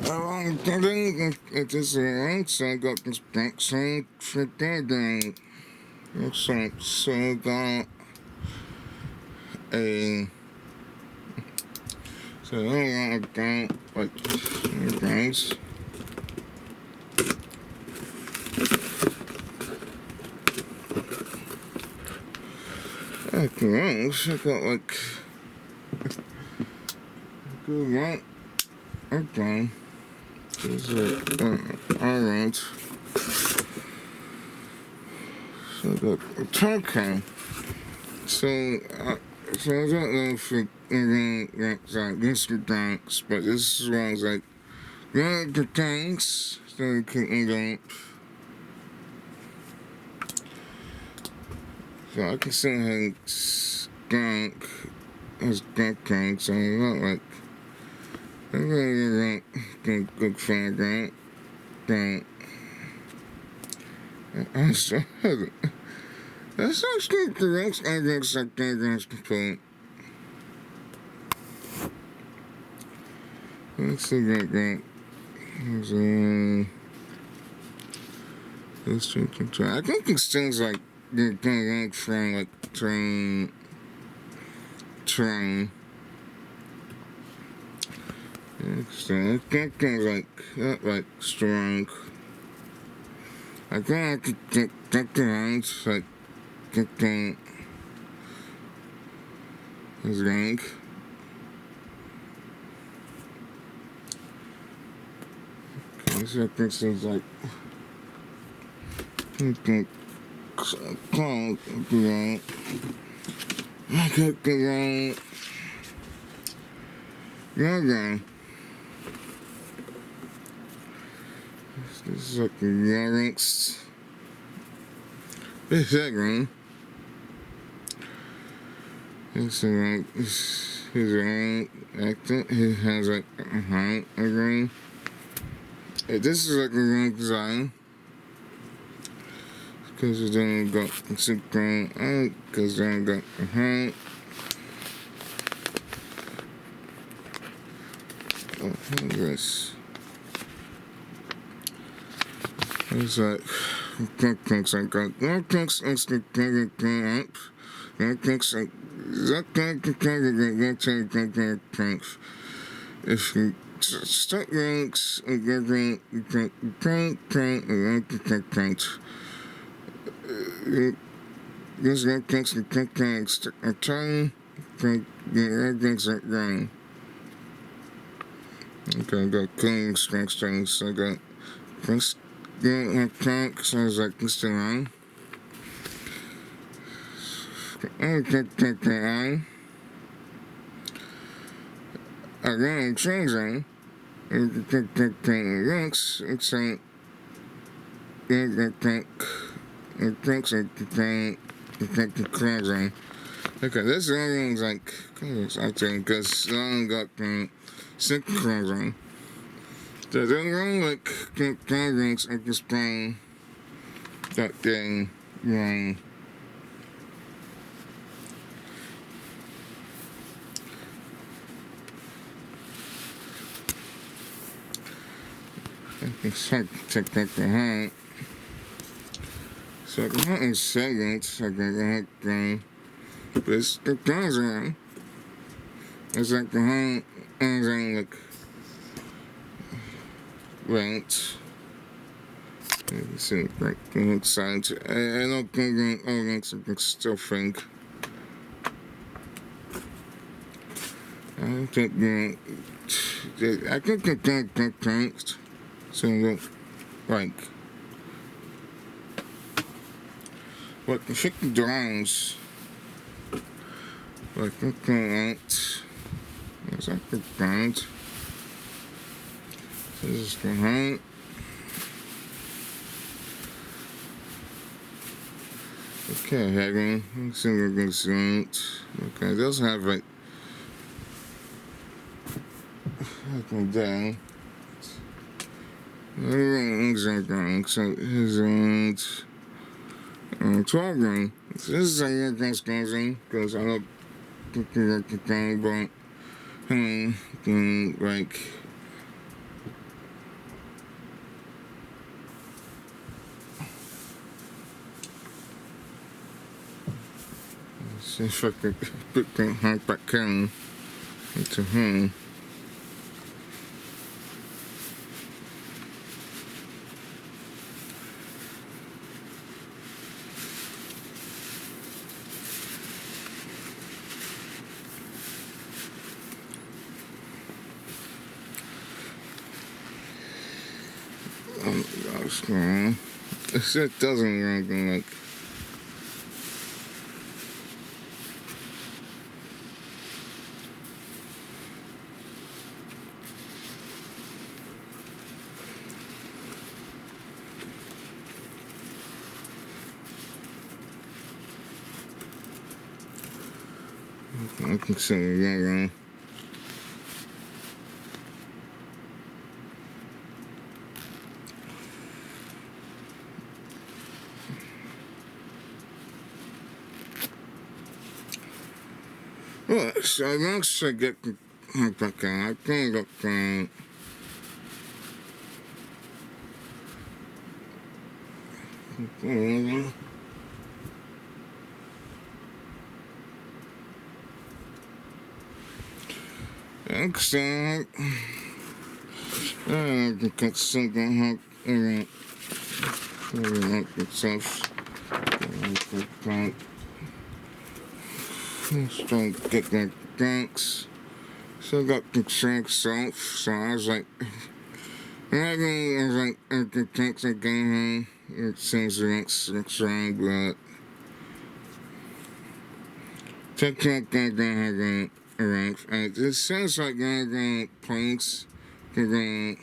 I'm getting it is around, so I got this boxing for gardening. So I got a. So I got like, here guys. Gross. I got like. Good one. Okay. This is alright. So I got a turkey. So I don't know if it like this tanks, but this one's like the tanks, so you can eat up. So I can see how skunk has skunk tanks, so I'm not like I'm really not good for that. But I still have it. That's actually correct. I guess I can't complete. Let's see that. I think these things like they're going out from like train. So I think they're like not like strong. I think I could get around like get his rank. Okay, so I think things like called right. I could go right. Yeah. This is like the larynx. This is that green. This is like his own acting. He has like a height green. This is like a green design. Because it don't got some green out. Because it don't got a height. Oh, what is this? It's like things like that. Things instant up. Things like that. If you start ranks and getting there's no things and things a time things like that. Okay, I got clean strength things. I got things. Yeah, tank sounds like this thing. I take the eye. I got changing. And take the links. It's like the tank. It takes like the closing. Okay, this one's like I think because I only got the sick closing. So they're all like things I just playing that day wrong. I can check back the height. So the height is seconds, I can go down. But it's the thousand. It's like the height is like right. You can see like the inside. I don't think all links I can still think. I think I think the tanks. So like what the 50 drones like okay right. Is that the ground? This is the height. Okay, heading. Let's see what we can see. Okay, it does have like looking down. Everything's like that. So here's 12 ring. So this is how everything's going because I don't think you like the thing, but like See if I can put that heart back in into him. Oh gosh, man. It doesn't really like. I can see that. Well, so once I get the back out, I think up excellent. I can cut something up and like itself. Let's try to get that thanks. So I got the shanks off, so I was like, maybe I was like, at the tanks I came home, it seems the next wrong, but technically I don't have any ranks. It seems like they're going planks to the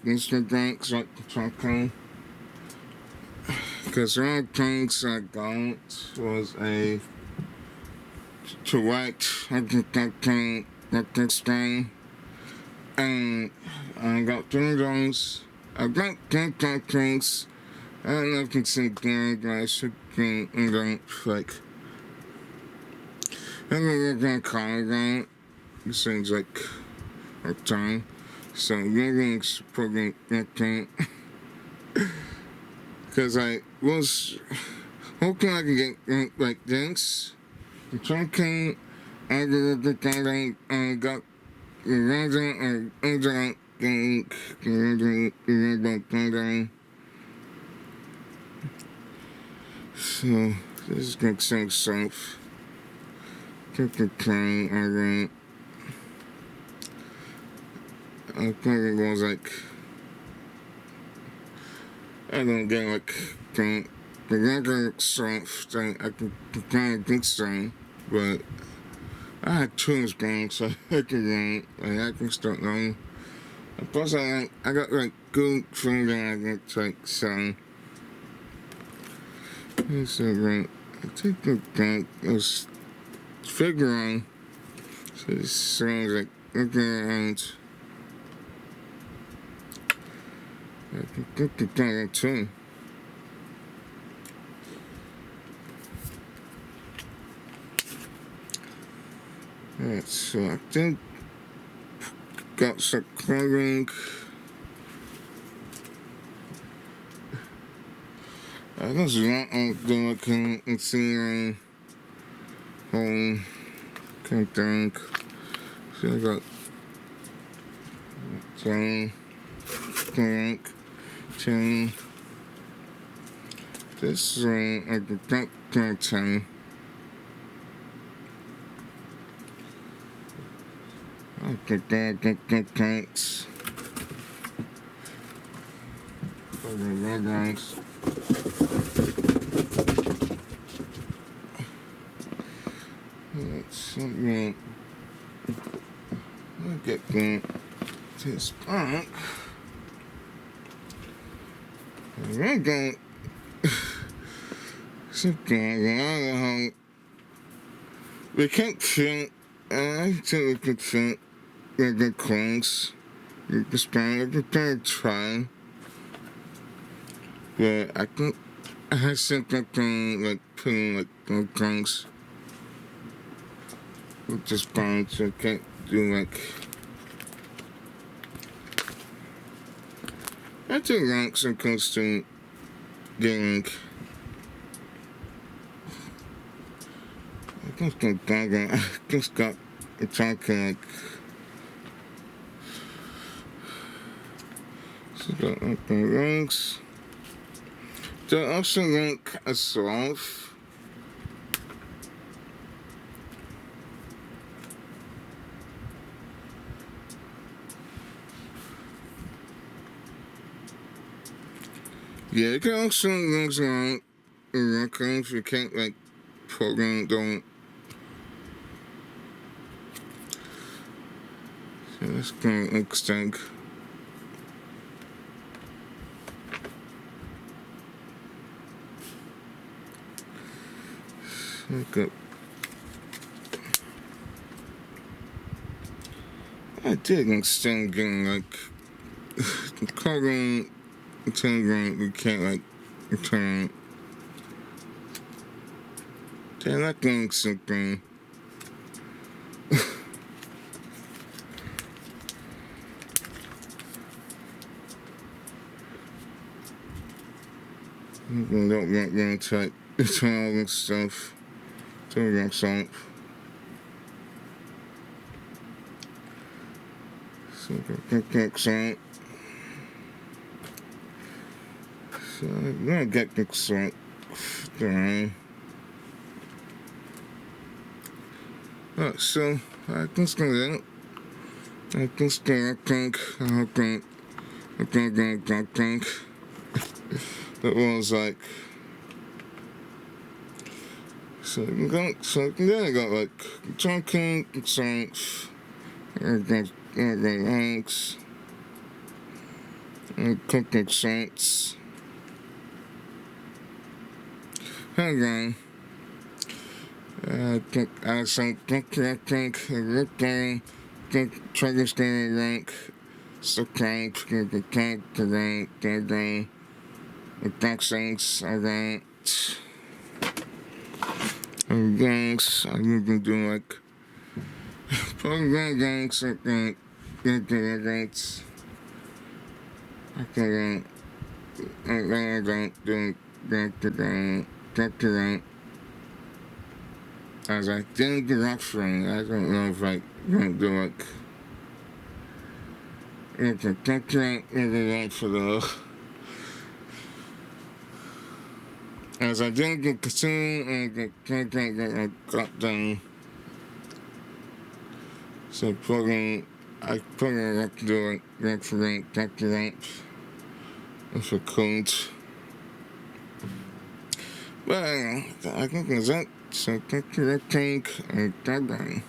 Mr. Tanks like the truck. Because the only tanks I got was a correct that this thing, and I got 3 drones. I got 10 tanks. I don't know if you can see Gary, but I should be in the like. I'm gonna get call that. It seems like a time. So everything's probably that tank. Because I was hoping I could get like this. The trunking, I did the thing, I got the resin and internet getting the Rainbow Panda. So, this is going to Soth. Took the train, I think it was like, I don't get like, the regular Soth thing, I can kind of think so, but I had tools going, so I can I can start running. And plus, I got like good thing that I get like selling. So right, I take the tank. I was figuring. So this sounds like looking around. I can get the tank too. Alright, so I think got some clothing. I guess not looking and seeing home. Can't think. So I got chain. This ring at the back chain. Okay, get tanks. For the red lights. Let's see. I'll get that to this back. And we're going to sit down. We can't fit. I think we could fit. The cranks, the span, I could try, but I think I had something like putting like the cranks with the span, so I can't do like. I do ranks when it comes to getting just got gaga. I just got attacking like. So got the ranks. They also rank a Sloth. Yeah, you can also use around if you can't like program don't. So that's gonna extend. Okay. I did extend getting like covering telegram you can't like return. Damn, that thing's something. Don't want really tight. It's all this stuff. Telegram salt. So got salt. So I'm gonna get the salt down. Alright, so I think that. I think that was like. So then I got like talking songs, I got ranks, and cooking songs. Hang on. I think Trigger's gonna rank. So tank, the tank, the rank, the things I ranked. And gangs, I've been doing like program gangs, I think, the rates. I don't do the rank. I was like, didn't do that thing. I don't know if I don't do like. It's a technique in the rank for the. As I didn't get consumed and the content that I got done. So I probably have to do like for rank, Dr. Rank, if I couldn't. But I think that's it. So thank you, tank, and bye bye.